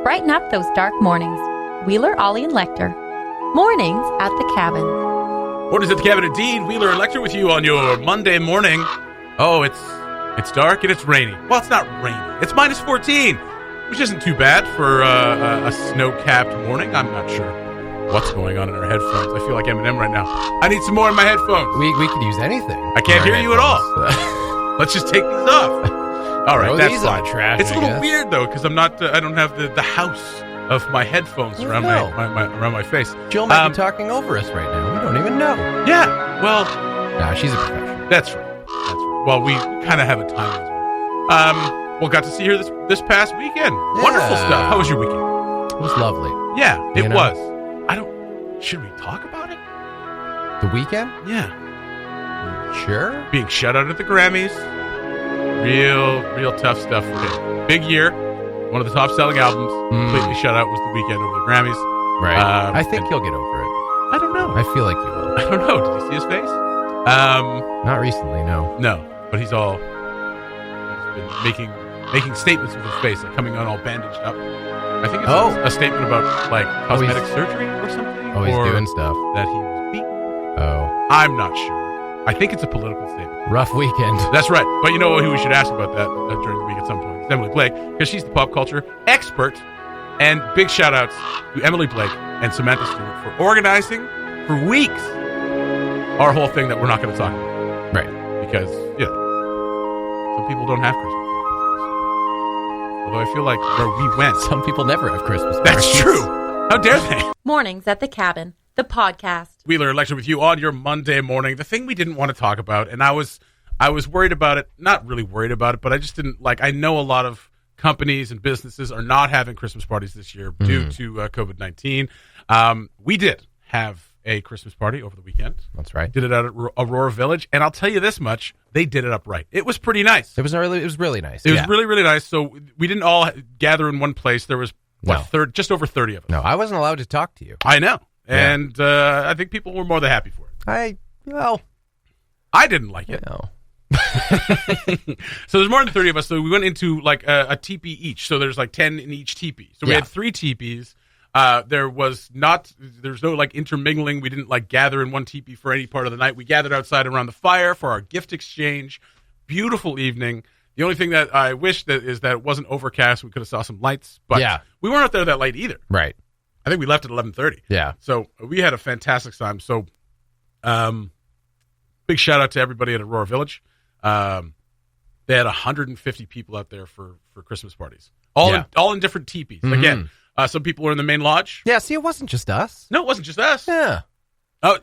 Brighten up those dark mornings. Wheeler, Ollie, and Lecter. Mornings at the Cabin. Mornings at the Cabin indeed. Wheeler and Lecter with you on your Monday morning. Oh, it's dark and it's rainy. Well, it's not rainy. It's minus 14, which isn't too bad for a snow-capped morning. I'm not sure what's going on in our headphones. I feel like Eminem right now. I need some more in my headphones. We could use anything. I can't hear you at all. Let's just take these off. All right, that's fine. Trash, it's a little weird though because I'm not. I don't have the house of my headphones around around my face. Jill might be talking over us right now. We don't even know. Yeah. Well. No, she's a professional. That's right. Well, we kind of have a time as well. Well, got to see her this past weekend. Yeah. Wonderful stuff. How was your weekend? It was lovely. Yeah, it was. Should we talk about it? The weekend? Yeah. Sure. Being shut out at the Grammys. Real tough stuff for him. Big year. One of the top selling albums. Completely shut out was The Weeknd over the Grammys. Right. I think he'll get over it. I don't know. I feel like he will. I don't know. Did you see his face? Not recently, no. No, but he's been making statements with his face, like coming on all bandaged up. I think it's a statement about like cosmetic surgery or something. Oh, he's doing stuff. That he was beaten. Oh. I'm not sure. I think it's a political statement. Rough weekend. That's right. But you know who we should ask about that during the week at some point? It's Emily Blake, because she's the pop culture expert. And big shout outs to Emily Blake and Samantha Stewart for organizing for weeks our whole thing that we're not going to talk about. Right. Because, some people don't have Christmas. Although I feel like where we went, some people never have Christmas. That's true. How dare they? Mornings at the Cabin, the podcast. Wheeler and Lecter with you on your Monday morning. The thing we didn't want to talk about, and I was worried about it. Not really worried about it, but I just didn't I know a lot of companies and businesses are not having Christmas parties this year due to COVID-19. We did have a Christmas party over the weekend. That's right. Did it at Aurora Village, and I'll tell you this much: they did it up right. It was pretty nice. It was really nice. It was really, really nice. So we didn't all gather in one place. There was just over 30 of us. No, I wasn't allowed to talk to you. I know, and I think people were more than happy for it. I didn't like it. No. So there's more than 30 of us. So we went into like a teepee each. So there's like 10 in each teepee. So we had 3 teepees. There's no like intermingling. We didn't like gather in one teepee for any part of the night. We gathered outside around the fire for our gift exchange. Beautiful evening. The only thing that I wish is that it wasn't overcast. We could have saw some lights, but we weren't out there that late either. Right. I think we left at 11:30. Yeah. So we had a fantastic time. So, big shout out to everybody at Aurora Village. They had 150 people out there for Christmas parties, all in different teepees. Mm-hmm. Again, some people were in the main lodge. Yeah, see, it wasn't just us. No, it wasn't just us. Yeah. Oh,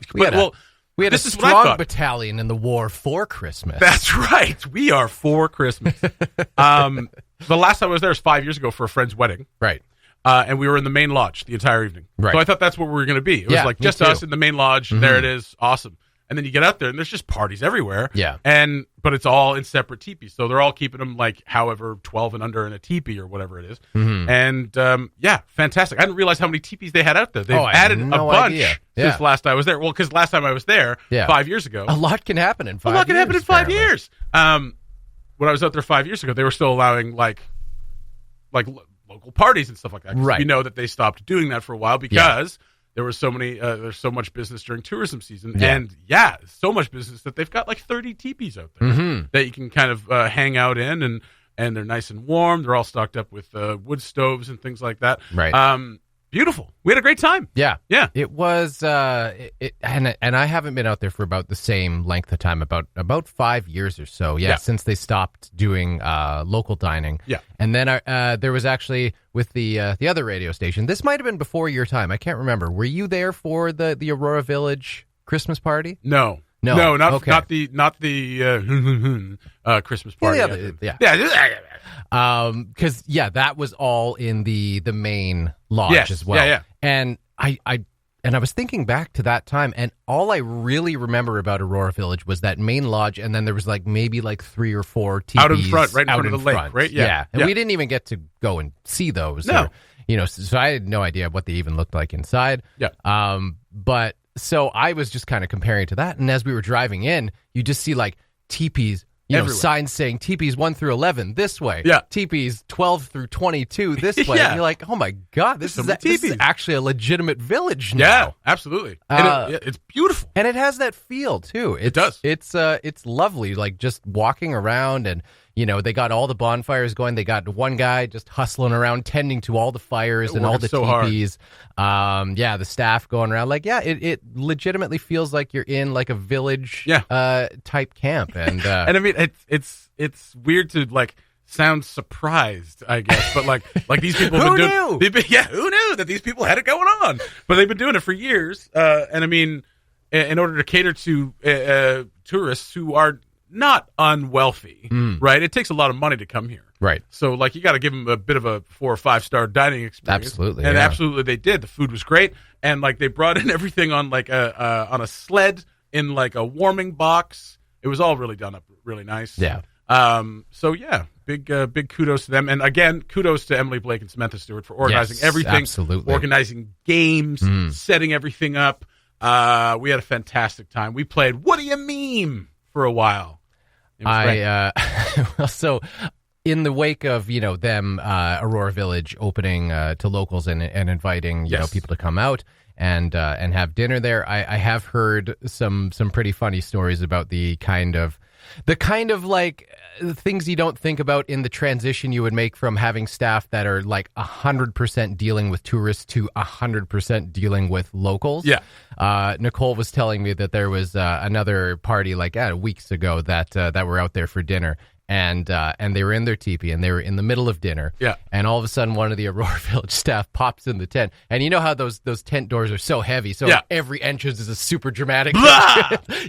we had a strong battalion in the war for Christmas. That's right. We are for Christmas. The last time I was there was 5 years ago for a friend's wedding. Right. And we were in the main lodge the entire evening. Right. So I thought that's what we were going to be. It was like just us in the main lodge. Mm-hmm. There it is. Awesome. And then you get out there, and there's just parties everywhere. Yeah. But it's all in separate teepees. So they're all keeping them like however 12 and under in a teepee or whatever it is. Mm-hmm. And fantastic. I didn't realize how many teepees they had out there. They've added a bunch since last I was there. Well, because last time I was there 5 years ago. A lot can happen in 5 years. A lot can happen in 5 years. When I was out there 5 years ago, they were still allowing like local parties and stuff like that. Right. We know that they stopped doing that for a while because there was there's so much business during tourism season. Yeah. And so much business that they've got like 30 teepees out there that you can kind of hang out in, and they're nice and warm. They're all stocked up with wood stoves and things like that. Right. Beautiful. We had a great time. Yeah. Yeah. It was, and I haven't been out there for about the same length of time, about 5 years or so. Yeah. Since they stopped doing local dining. Yeah. And then there was actually with the other radio station. This might have been before your time. I can't remember. Were you there for the Aurora Village Christmas party? No, not the Christmas party. Because that was all in the main lodge as well. Yeah. And I was thinking back to that time, and all I really remember about Aurora Village was that main lodge, and then there was maybe 3 or 4 TVs out in front, right in front of the lake, right? Yeah. And we didn't even get to go and see those. No. So I had no idea what they even looked like inside. Yeah. But so I was just kind of comparing to that, and as we were driving in, you just see teepees, everywhere. signs saying teepees 1 through 11 this way. Yeah. Teepees 12 through 22 this way. Yeah. And you're like, oh my God, this is actually a legitimate village now. Yeah, absolutely. And it's beautiful. And it has that feel too. It does. It's lovely, like just walking around, and they got all the bonfires going. They got one guy just hustling around, tending to all the fires and all the teepees. The staff going around. Like, it legitimately feels like you're in like a village type camp. And and I mean, it's weird to like sound surprised, I guess, but like these people have been doing. Who knew that these people had it going on? But they've been doing it for years. And I mean, in order to cater to tourists who are not unwealthy, right? It takes a lot of money to come here. Right. So, like, you got to give them a bit of a 4 or 5 star dining experience. Absolutely. And absolutely they did. The food was great. And, like, they brought in everything on, like, on a sled in, like, a warming box. It was all really done up really nice. Yeah. So, yeah, big kudos to them. And, again, kudos to Emily Blake and Samantha Stewart for organizing everything. Absolutely. Organizing games, setting everything up. We had a fantastic time. We played What Do You Meme for a while. So in the wake of them Aurora Village opening to locals and inviting people to come out and have dinner there, I have heard some pretty funny stories about the kind of like things you don't think about in the transition you would make from having staff that are like 100% dealing with tourists to 100% dealing with locals. Yeah. Nicole was telling me that there was another party like weeks ago that were out there for dinner. And they were in their teepee, and they were in the middle of dinner. Yeah. And all of a sudden, one of the Aurora Village staff pops in the tent. And you know how those tent doors are so heavy, so every entrance is a super dramatic.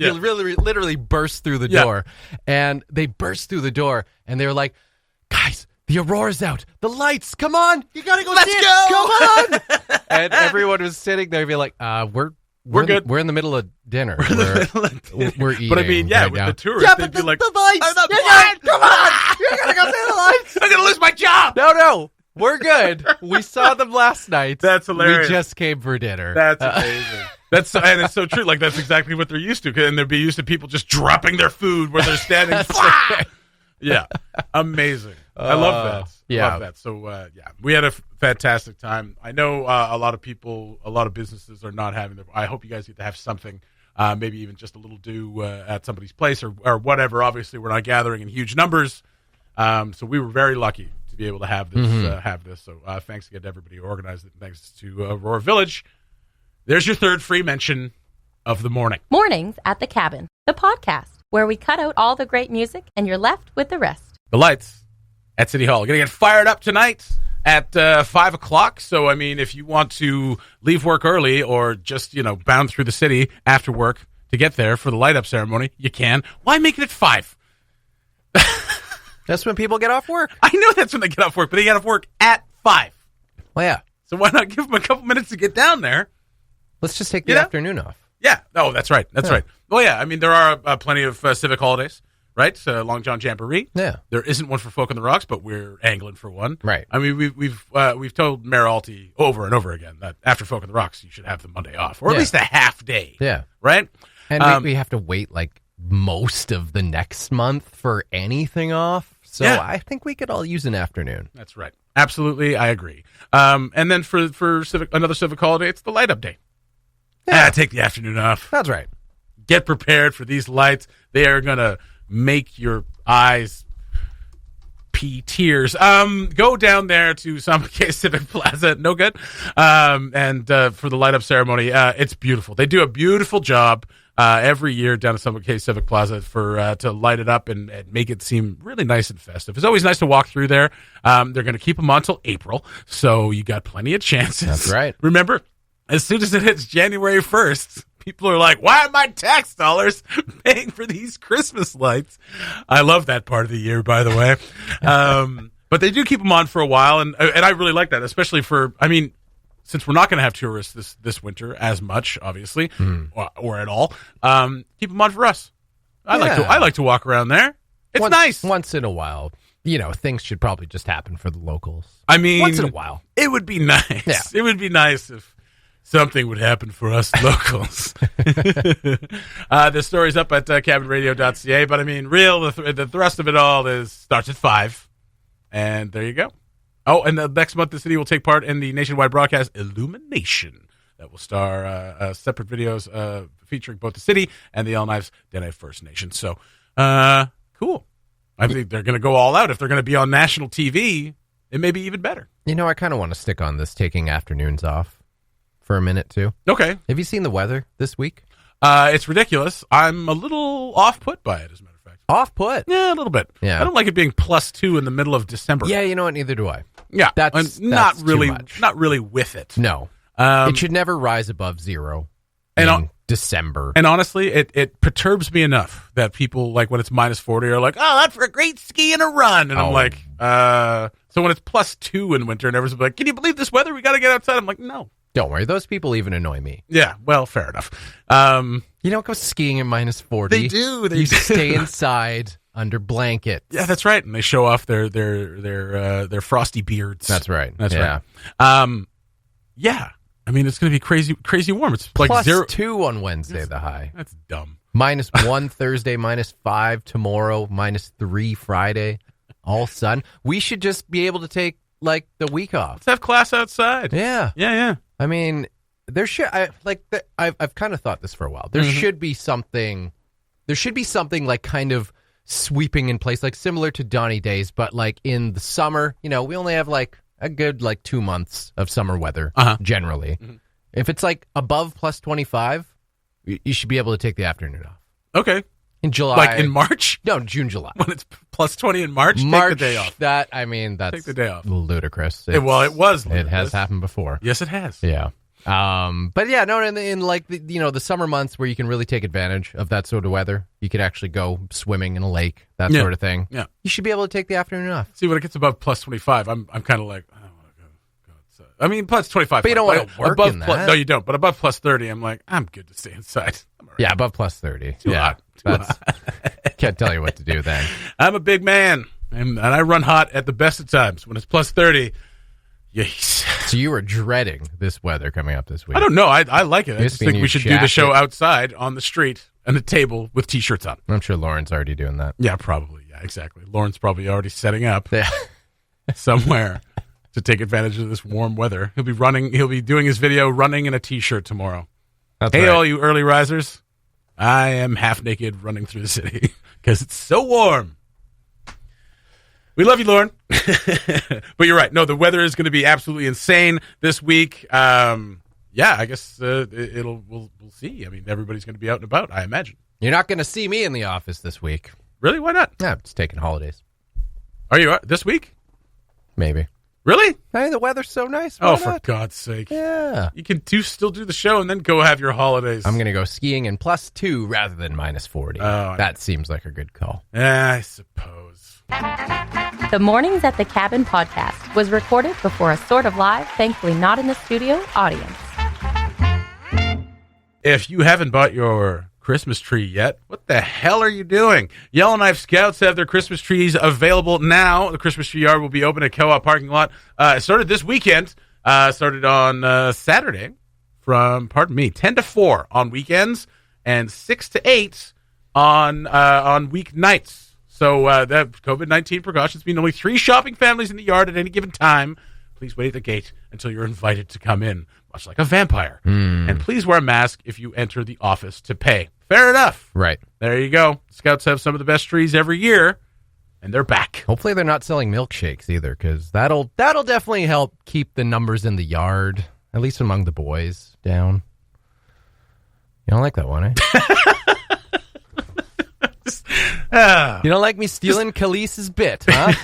You literally burst through the door. And they burst through the door, and they were like, guys, the Aurora's out. The lights, come on. You got to go see it. Come on. And everyone was sitting there being like, we're good. We're in the middle of dinner. We're eating. But I mean, right with now. the tourists, they'd be like, the lights. Come on. You're going to go see the lights. I'm going to lose my job. No. We're good. We saw them last night. That's hilarious. We just came for dinner. That's amazing. And it's so true. Like, that's exactly what they're used to. And they'd be used to people just dropping their food where they're standing. Yeah. Amazing. I love that. Yeah. I love that. So, we had a fantastic time. I know a lot of people, a lot of businesses are not having I hope you guys get to have something, maybe even just a little do at somebody's place or whatever. Obviously, we're not gathering in huge numbers. So we were very lucky to be able to have this. So thanks again to everybody who organized it. Thanks to Aurora Village. There's your third free mention of the morning. Mornings at the Cabin, the podcast, where we cut out all the great music and you're left with the rest. The lights at City Hall. Going to get fired up tonight at 5 o'clock. So, I mean, if you want to leave work early or just, bound through the city after work to get there for the light up ceremony, you can. Why make it at 5? That's when people get off work. I know that's when they get off work, but they get off work at 5. Well, yeah. So why not give them a couple minutes to get down there? Let's just take the afternoon off. Yeah. Oh, that's right. That's right. Well, yeah. I mean, there are plenty of civic holidays, right? Long John Jamboree. Yeah. There isn't one for Folk on the Rocks, but we're angling for one. Right. I mean, we've told Mayor Alty over and over again that after Folk on the Rocks, you should have the Monday off, or at least a half day. Yeah. Right. And we have to wait like most of the next month for anything off. So I think we could all use an afternoon. That's right. Absolutely, I agree. And then for another civic holiday, it's the light up day. Yeah, take the afternoon off. That's right. Get prepared for these lights. They are gonna make your eyes pee tears. Go down there to Samake Civic Plaza. No good. And for the light up ceremony, it's beautiful. They do a beautiful job every year down at Samake Civic Plaza for to light it up and make it seem really nice and festive. It's always nice to walk through there. They're going to keep them on until April, so you got plenty of chances. That's right. Remember, as soon as it hits January 1st, people are like, why are my tax dollars paying for these Christmas lights? I love that part of the year, by the way. But they do keep them on for a while, and I really like that, especially since we're not going to have tourists this winter as much, obviously, or at all, keep them on for us. I like to walk around there. It's nice. Once in a while. Things should probably just happen for the locals. I mean, once in a while. It would be nice. Yeah. It would be nice if something would happen for us locals. The story's up at cabinradio.ca, but I mean, the thrust of it all starts at 5, and there you go. Oh, and next month the city will take part in the nationwide broadcast Illumination that will star separate videos featuring both the city and the Yellowknife Dene First Nation. So, cool. I think they're going to go all out. If they're going to be on national TV, it may be even better. You know, I kind of want to stick on this taking afternoons off for a minute, too. Okay. Have you seen the weather this week? It's ridiculous. I'm a little off-put by it, as a matter of fact. Off-put? Yeah, a little bit. Yeah. I don't like it being +2 in the middle of December. Yeah, you know what? Neither do I. Yeah. That's not really too much. Not really with it. No. It should never rise above 0 in December. And honestly, it perturbs me enough that people, like, when it's -40 are like, oh, that's for a great ski and a run. And I'm like, so when it's +2 in winter and everyone's like, can you believe this weather? We got to get outside. I'm like, no. Don't worry. Those people even annoy me. Yeah, well, fair enough. You don't go skiing at -40. They do. You stay inside under blankets. Yeah, that's right. And they show off their frosty beards. That's right. That's right. Yeah. I mean, it's going to be crazy warm. It's like +2 on Wednesday, the high. That's dumb. -1 Thursday, -5 tomorrow, -3 Friday. All sun. We should just be able to take, like, the week off. Let's have class outside. Yeah. Yeah. I mean, I've kind of thought this for a while. There should be something like kind of sweeping in place, like similar to Donny Days, but like in the summer, we only have like a good 2 months of summer weather generally. Mm-hmm. If it's like above +25, you should be able to take the afternoon off. Okay. In July. Like in March? No, June, July. When it's +20 in March, take the day off. That's take the day off. Ludicrous. It was ludicrous. It has happened before. Yes, it has. Yeah. But yeah, no, in like the summer months where you can really take advantage of that sort of weather, you could actually go swimming in a lake, that sort of thing. Yeah. You should be able to take the afternoon off. See, when it gets above +25, I'm kind of like, I don't want to go outside. I mean, +25. But you don't want to work in that. No, you don't. But above +30, I'm like, I'm good to stay inside. Right. Yeah, above +30. Too hot. Can't tell you what to do then. I'm a big man, and I run hot at the best of times. When it's +30, yes. So you were dreading this weather coming up this week. I don't know. I like it. I just think we should do the show outside on the street and a table with T-shirts on. I'm sure Lauren's already doing that. Yeah, probably. Yeah, exactly. Lauren's probably already setting up Yeah. somewhere to take advantage of this warm weather. He'll be doing his video running in a T-shirt tomorrow. That's hey, right. all you early risers. I am half naked running through the city because it's so warm. We love you, Lauren. But you're right. No, the weather is going to be absolutely insane this week. Yeah, I guess we'll see. I mean, everybody's going to be out and about, I imagine. You're not going to see me in the office this week. Really? Why not? Yeah, it's taking holidays. Are you this week? Maybe. Really? Hey, the weather's so nice. Why not? For God's sake. Yeah. You can still do the show and then go have your holidays. I'm going to go skiing in +2 rather than -40. Oh, that seems like a good call. I suppose. The Mornings at the Cabin podcast was recorded before a sort of live, thankfully not in the studio, audience. If you haven't bought your Christmas tree yet, what the hell are you doing? Yellowknife Scouts have their Christmas trees available now. The Christmas tree yard will be open at Co-op parking lot. It started this weekend. Started on Saturday from 10 to 4 on weekends and 6 to 8 on weeknights. So that COVID-19 precautions mean only 3 shopping families in the yard at any given time. Please wait at the gate until you're invited to come in, much like a vampire. And please wear a mask if you enter the office to pay. Fair enough. Right. There you go. Scouts have some of the best trees every year, and they're back. Hopefully they're not selling milkshakes either, because that'll definitely help keep the numbers in the yard, at least among the boys, down. You don't like that one, eh? You don't like me stealing Khalees's bit, huh?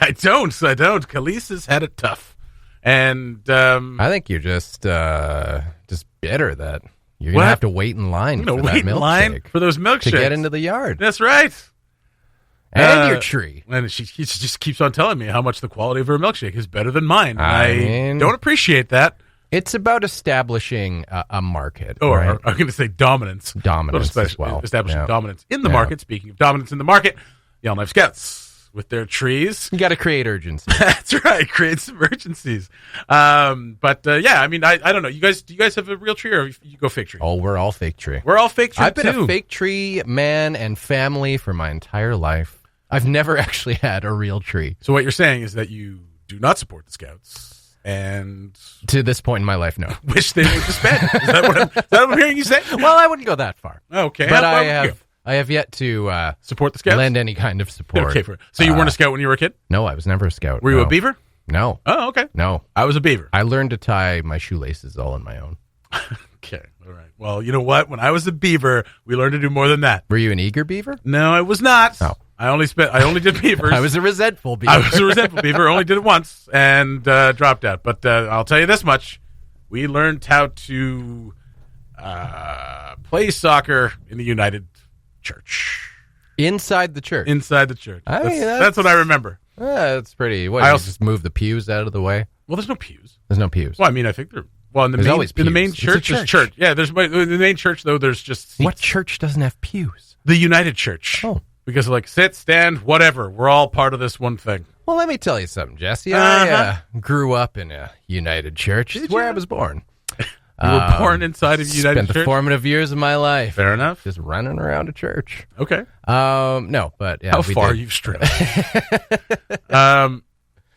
I don't. Khalees has had it tough. And I think you're just bitter that you're going to have to wait in line for that milkshake. For those milkshakes. To get into the yard. That's right. And your tree. And she just keeps on telling me how much the quality of her milkshake is better than mine. I don't appreciate that. It's about establishing a market. Or right? I'm going to say dominance. Dominance as well. Establishing dominance in the market. Speaking of dominance in the market, Yellowknife Scouts with their trees. You got to create urgency. That's right. Create some urgencies. Yeah, I mean, I don't know. Do you guys have a real tree, or you go fake tree? Oh, we're all fake tree. We're all fake tree. I've been a fake tree man and family for my entire life. I've never actually had a real tree. So what you're saying is that you do not support the Scouts, and to this point in my life, no. Wish they would disband. Is that what I'm hearing you say? Well, I wouldn't go that far. Okay, but I have yet to support the Scouts. Lend any kind of support. Okay, so you weren't a Scout when you were a kid? No, I was never a Scout. Were you a Beaver? No. Oh, okay. No, I was a Beaver. I learned to tie my shoelaces all on my own. Okay, all right. Well, you know what? When I was a Beaver, we learned to do more than that. Were you an eager Beaver? No, I was not. Oh. I only did Beavers. I was a resentful Beaver. I was a resentful Beaver. Only did it once and dropped out. But I'll tell you this much: we learned how to play soccer in the United Church. Inside the church. Inside the church. That's what I remember. That's pretty. What? You just move the pews out of the way. Well, there's no pews. There's no pews. Well, I mean, I think in the main church. There's church. Yeah, in the main church though. There's just seats. What church doesn't have pews? The United Church. Oh. Because sit, stand, whatever. We're all part of this one thing. Well, let me tell you something, Jesse. I grew up in a United Church. It's where I was born. You were born inside of United Spent Church? the formative years of my life. Fair enough. Just running around a church. Okay. No, but yeah. How far you've strayed.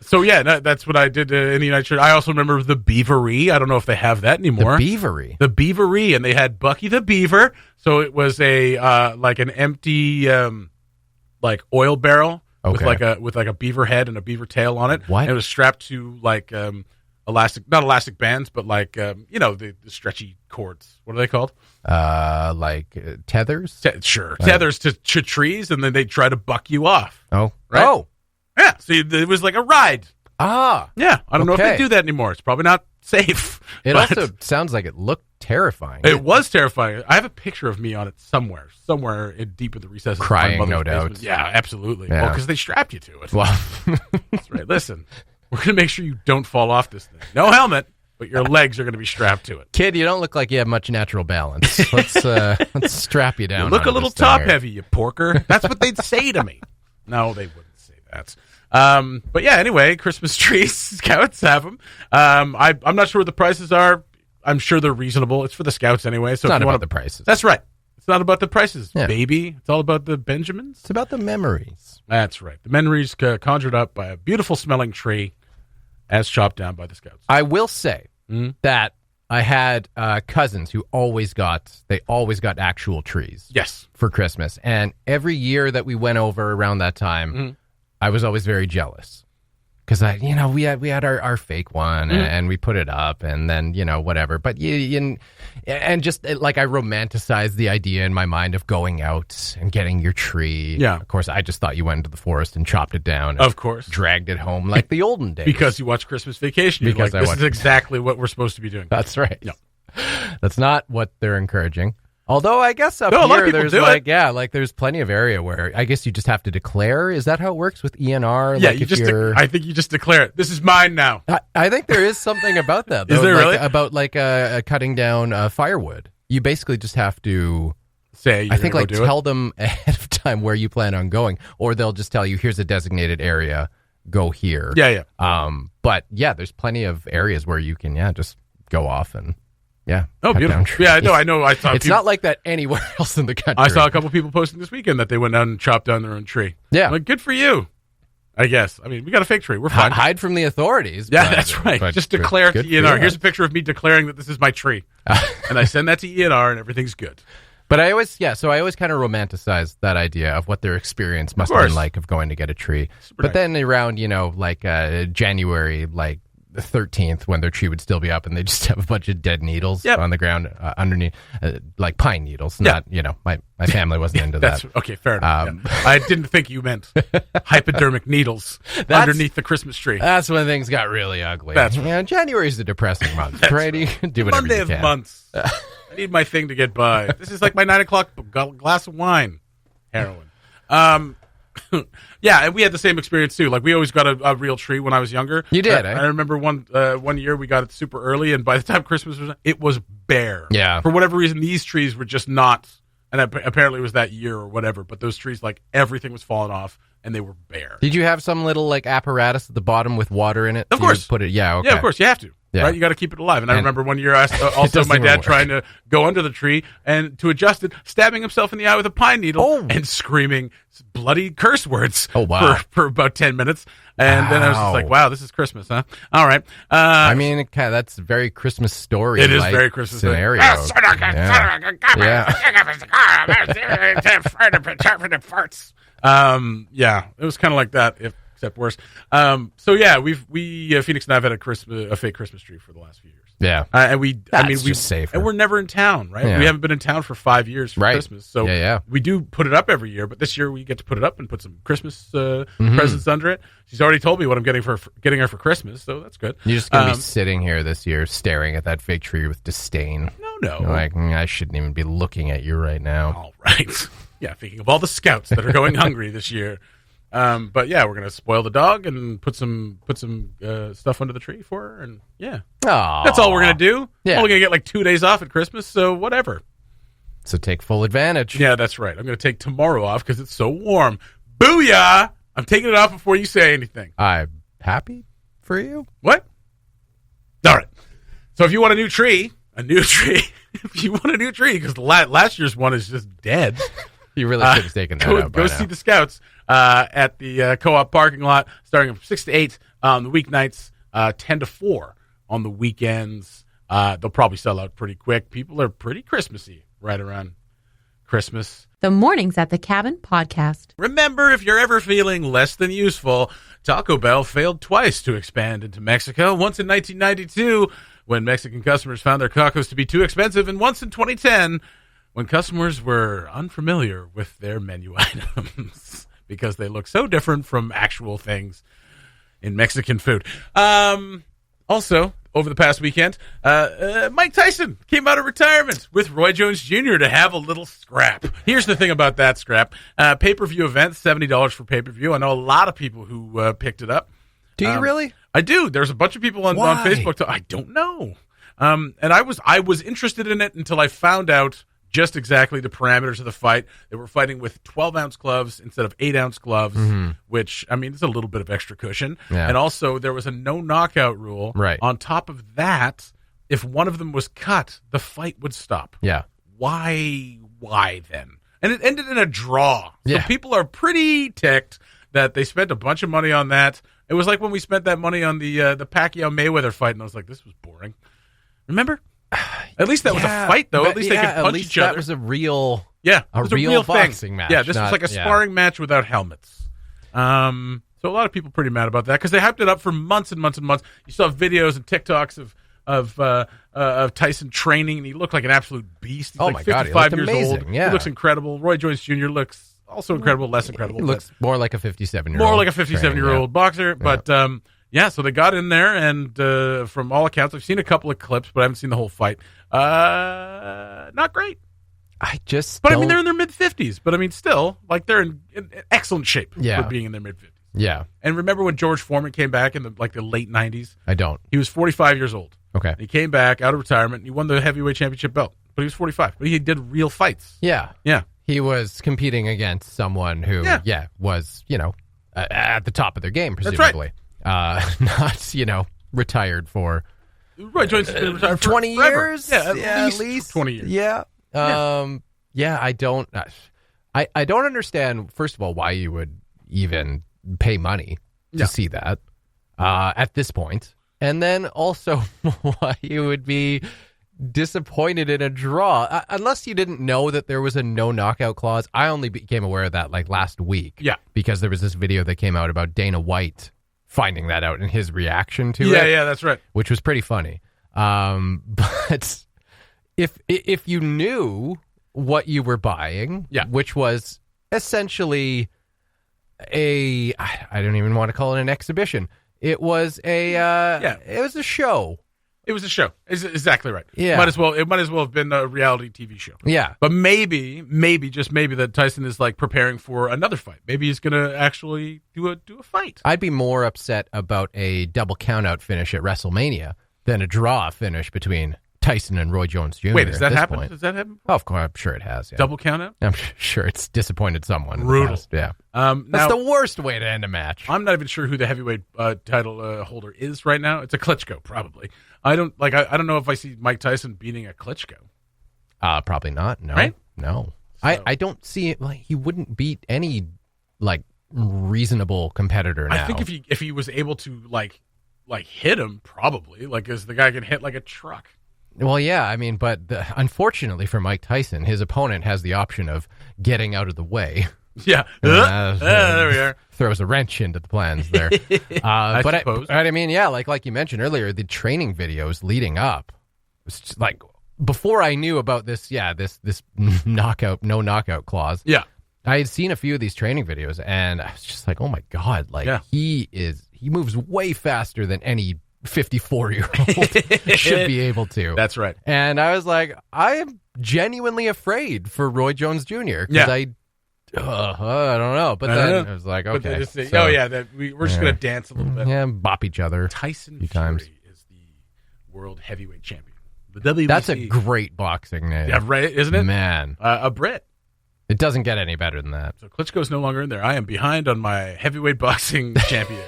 So yeah, that's what I did in the United Church. I also remember the Beavery. I don't know if they have that anymore. The Beavery. The Beavery, and they had Bucky the Beaver. So it was an empty oil barrel with a beaver head and a beaver tail on it. What? And it was strapped to not elastic bands, but the stretchy cords. What are they called? Tethers? Sure. Tethers to trees, and then they try to buck you off. Oh. Right? Oh. Yeah. So it was like a ride. Ah. Yeah. I don't know if they do that anymore. It's probably not safe. It also sounds like it looked terrifying. It was terrifying. I have a picture of me on it somewhere deep in the recesses. Crying, of my no mother's basement. doubt. Yeah, absolutely. Yeah. Well, because they strapped you to it. Well, that's right. Listen, we're going to make sure you don't fall off this thing. No helmet, but your legs are going to be strapped to it. Kid, you don't look like you have much natural balance. Let's strap you down. You look a little top heavy, you porker. That's what they'd say to me. No, they wouldn't say that. But yeah, anyway, Christmas trees, Scouts have them. I'm not sure what the prices are. I'm sure they're reasonable. It's for the Scouts anyway. So it's not about the prices. That's right. It's not about the prices, yeah. Baby. It's all about the Benjamins. It's about the memories. That's right. The memories conjured up by a beautiful smelling tree as chopped down by the Scouts. I will say that I had cousins who always got actual trees. Yes. For Christmas. And every year that we went over around that time, I was always very jealous. Because we had our fake one and we put it up and then whatever. But and just I romanticized the idea in my mind of going out and getting your tree. Yeah. Of course, I just thought you went into the forest and chopped it down. And of course, dragged it home like the olden days. Because you watch Christmas Vacation. Because this is exactly what we're supposed to be doing. That's right. No. That's not what they're encouraging. Although I guess up here there's there's plenty of area where I guess you just have to declare. Is that how it works with ENR? Yeah, I think you just declare it. This is mine now. I think there is something about that. Though, is there really? About cutting down firewood. You basically just have to say. I think tell them ahead of time where you plan on going, or they'll just tell you here's a designated area. Go here. Yeah. But yeah, there's plenty of areas where you can just go off and. Yeah. Oh, beautiful. Yeah, I know. I saw. It's not like that anywhere else in the country. I saw a couple people posting this weekend that they went down and chopped down their own tree. Yeah. Good for you. I guess. I mean, we got a fake tree. We're fine. Hide from the authorities. Yeah, that's right. Just declare to ENR. Here's a picture of me declaring that this is my tree, and I send that to ENR, and everything's good. But I always kind of romanticize that idea of what their experience must have been like of going to get a tree. But then around January, the 13th, when their tree would still be up and they just have a bunch of dead needles on the ground underneath, like pine needles. Not, my family wasn't into that. Okay, fair enough. I didn't think you meant hypodermic needles underneath the Christmas tree. That's when things got really ugly. That's right. Yeah, January's a depressing month, right? You can do whatever Monday you can. of months. I need my thing to get by. This is like my 9 o'clock glass of wine. Heroin. Yeah, and we had the same experience too. We always got a real tree when I was younger. You did. I remember one year we got it super early, and by the time Christmas was, it was bare. Yeah. For whatever reason, these trees were just not. And apparently it was that year or whatever. But those trees, everything was falling off. and they were bare. Did you have some little like apparatus at the bottom with water in it? Of course. Put it. Yeah. Okay. Yeah, of course. You have to. Yeah. Right? You got to keep it alive. And I remember one year, also my dad trying to go under the tree and to adjust it, stabbing himself in the eye with a pine needle and screaming bloody curse words for about 10 minutes. And then I was just like, wow, this is Christmas, huh? All right. I mean, that's a very Christmas story. It is very Christmas scenario. Yeah, it was kind of like that, except worse. So yeah, Phoenix and I have had a fake Christmas tree for the last few years. Yeah, and we've safer. And we're never in town, right? Yeah. We haven't been in town for 5 years for Christmas, so we do put it up every year. But this year we get to put it up and put some Christmas presents under it. She's already told me what I'm getting her for Christmas, so that's good. You're just gonna be sitting here this year, staring at that fig tree with disdain. No, you're like, I shouldn't even be looking at you right now. All right, yeah, thinking of all the scouts that are going hungry this year. But yeah, we're gonna spoil the dog and put some stuff under the tree for her, and that's all we're gonna do. Yeah, I'm only gonna get like 2 days off at Christmas, so whatever. So take full advantage. Yeah, that's right. I'm gonna take tomorrow off because it's so warm. Booyah! I'm taking it off before you say anything. I'm happy for you. What? All right. So if you want a new tree, if you want a new tree, because last year's one is just dead. You really should have taken that out by now. Go see the Scouts at the Co-op parking lot, starting from 6 to 8 on the weeknights, 10 to 4 on the weekends. They'll probably sell out pretty quick. People are pretty Christmassy right around Christmas. The Mornings at the Cabin podcast. Remember, if you're ever feeling less than useful, Taco Bell failed twice to expand into Mexico. Once in 1992, when Mexican customers found their tacos to be too expensive, and once in 2010, when customers were unfamiliar with their menu items because they look so different from actual things in Mexican food. Also, over the past weekend, Mike Tyson came out of retirement with Roy Jones Jr. to have a little scrap. Here's the thing about that scrap. Pay-per-view event, $70 for pay-per-view. I know a lot of people who picked it up. Do you really? I do. There's a bunch of people on Facebook. I don't know. And I was interested in it until I found out just exactly the parameters of the fight. They were fighting with 12-ounce gloves instead of 8-ounce gloves, which, I mean, it's a little bit of extra cushion. Yeah. And also, there was a no-knockout rule. Right. On top of that, if one of them was cut, the fight would stop. Yeah. Why then? And it ended in a draw. So yeah. People are pretty ticked that they spent a bunch of money on that. It was like when we spent that money on the Pacquiao-Mayweather fight, and I was like, this was boring. Remember? At least that was a fight, though. At least they could punch each other. That was a real, a real boxing thing. match. Yeah, this was like a sparring match without helmets. So a lot of people pretty mad about that because they hyped it up for months and months and months. You saw videos and TikToks of Tyson training, and he looked like an absolute beast. He's like 55 years old. Yeah. He looks incredible. Roy Jones Jr. looks also incredible, less incredible. He looks more like a 57-year-old. More like a 57-year-old boxer, but. So they got in there, and from all accounts, I've seen a couple of clips, but I haven't seen the whole fight. Not great. But I mean, they're in their mid-50s. But I mean, still, like they're in excellent shape for being in their mid-50s. Yeah. And remember when George Foreman came back in the late 90s? I don't. He was 45 years old. Okay. He came back out of retirement, and he won the heavyweight championship belt. But he was 45. But he did real fights. Yeah. Yeah. He was competing against someone who, was, at the top of their game, presumably. That's right. Not, retired for Roy Jones has been retired for 20 forever. years. Yeah, at least 20 years. Yeah. I don't understand, first of all, why you would even pay money to see that at this point. And then also why you would be disappointed in a draw. Unless you didn't know that there was a no knockout clause. I only became aware of that last week. Yeah. Because there was this video that came out about Dana White finding that out and his reaction to it. Yeah, that's right. Which was pretty funny. But if you knew what you were buying, which was essentially I don't even want to call it an exhibition. It was it was a show. It was a show. Exactly right. Yeah. It might as well have been a reality TV show. Yeah. But maybe, just maybe that Tyson is preparing for another fight. Maybe he's going to actually do a fight. I'd be more upset about a double countout finish at WrestleMania than a draw finish between Tyson and Roy Jones Jr. Wait, does that happen? Point. Does that happen? Oh, of course, I'm sure it has. Yeah. Double count out? I'm sure it's disappointed someone. Brutal. Yeah. Now, that's the worst way to end a match. I'm not even sure who the heavyweight title holder is right now. It's a Klitschko, probably. I don't know if I see Mike Tyson beating a Klitschko. Probably not. No. Right? No. So, I don't see it. Like, he wouldn't beat any reasonable competitor now. I think if he was able to like hit him, probably, because the guy can hit like a truck. Well, yeah, I mean, but unfortunately for Mike Tyson, his opponent has the option of getting out of the way. Yeah. There we are. Throws a wrench into the plans there. I suppose. I mean, yeah, like you mentioned earlier, the training videos leading up was just like, before I knew about this no knockout clause. Yeah. I had seen a few of these training videos, and I was just like, oh my God, he moves way faster than any 54-year-old should be able to. That's right. And I was like, I am genuinely afraid for Roy Jones Jr. because I don't know. But then I was like, okay. We're just going to dance a little bit. Yeah, bop each other. Tyson Fury is the world heavyweight champion. The WBC. That's a great boxing name. Yeah, right, isn't it? Man. A Brit. It doesn't get any better than that. So Klitschko's no longer in there. I am behind on my heavyweight boxing champion.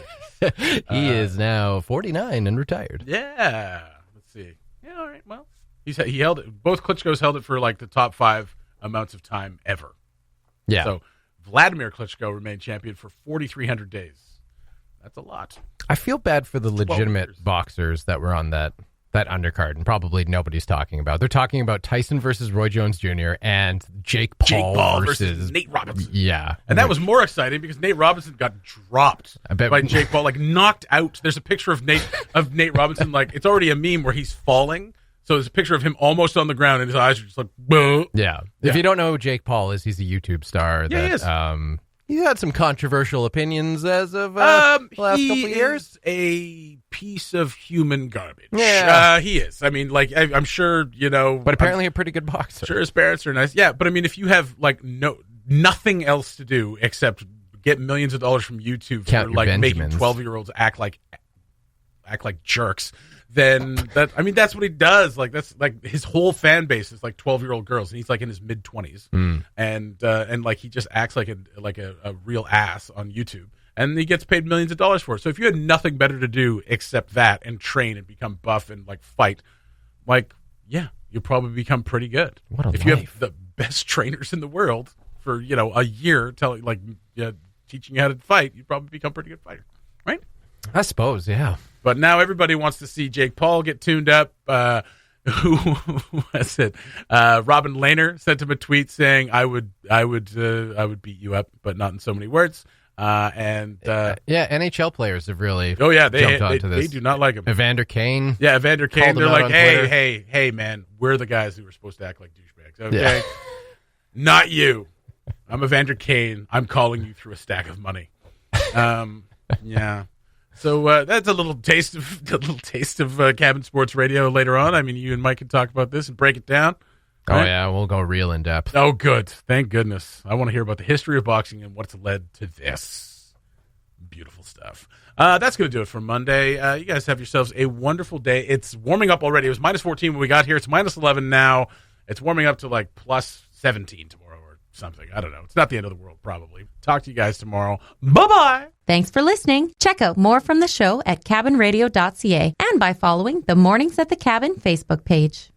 He is now 49 and retired. Yeah. Let's see. Yeah, all right. Well, he held it. Both Klitschko's held it for the top 5 amounts of time ever. Yeah. So Vladimir Klitschko remained champion for 4,300 days. That's a lot. I feel bad for the legitimate boxers that were on that undercard, and probably nobody's talking about. They're talking about Tyson versus Roy Jones Jr. and Jake Paul versus Nate Robinson. Yeah. And that was more exciting because Nate Robinson got dropped by Jake Paul, knocked out. There's a picture of Nate Robinson, it's already a meme where he's falling. So there's a picture of him almost on the ground, and his eyes are just boom. Yeah. If you don't know who Jake Paul is, he's a YouTube star. Yeah, he is. He's had some controversial opinions as of the last couple of years. He is a piece of human garbage. Yeah. He is. I mean, I'm sure, But apparently a pretty good boxer. Sure, his parents are nice. Yeah, but I mean, if you have, nothing else to do except get millions of dollars from YouTube for, making 12-year-olds act like jerks, then that's what he does. That's his whole fan base is 12-year-old girls, and he's in his mid-20s, and he just acts like a real ass on YouTube, and he gets paid millions of dollars for it. So if you had nothing better to do except that and train and become buff and fight, you'll probably become pretty good. What a if life. You have the best trainers in the world for a year teaching you how to fight, you'd probably become a pretty good fighter, right? I suppose, yeah. But now everybody wants to see Jake Paul get tuned up. Who was it? Robin Lehner sent him a tweet saying, "I would beat you up, but not in so many words." NHL players have really jumped onto this. They do not like him. Evander Kane. Yeah, Evander Kane. They're like, hey, man, we're the guys who were supposed to act like douchebags. Okay, not you. I'm Evander Kane. I'm calling you through a stack of money. Yeah. So that's a little taste of Cabin Sports Radio later on. I mean, you and Mike can talk about this and break it down. Right? Oh yeah, we'll go real in depth. Oh, good. Thank goodness. I want to hear about the history of boxing and what's led to this. Beautiful stuff. That's going to do it for Monday. You guys have yourselves a wonderful day. It's warming up already. It was minus 14 when we got here. It's minus 11 now. It's warming up to plus 17 tomorrow. Something. I don't know. It's not the end of the world, probably. Talk to you guys tomorrow. Bye-bye. Thanks for listening. Check out more from the show at cabinradio.ca and by following the Mornings at the Cabin Facebook page.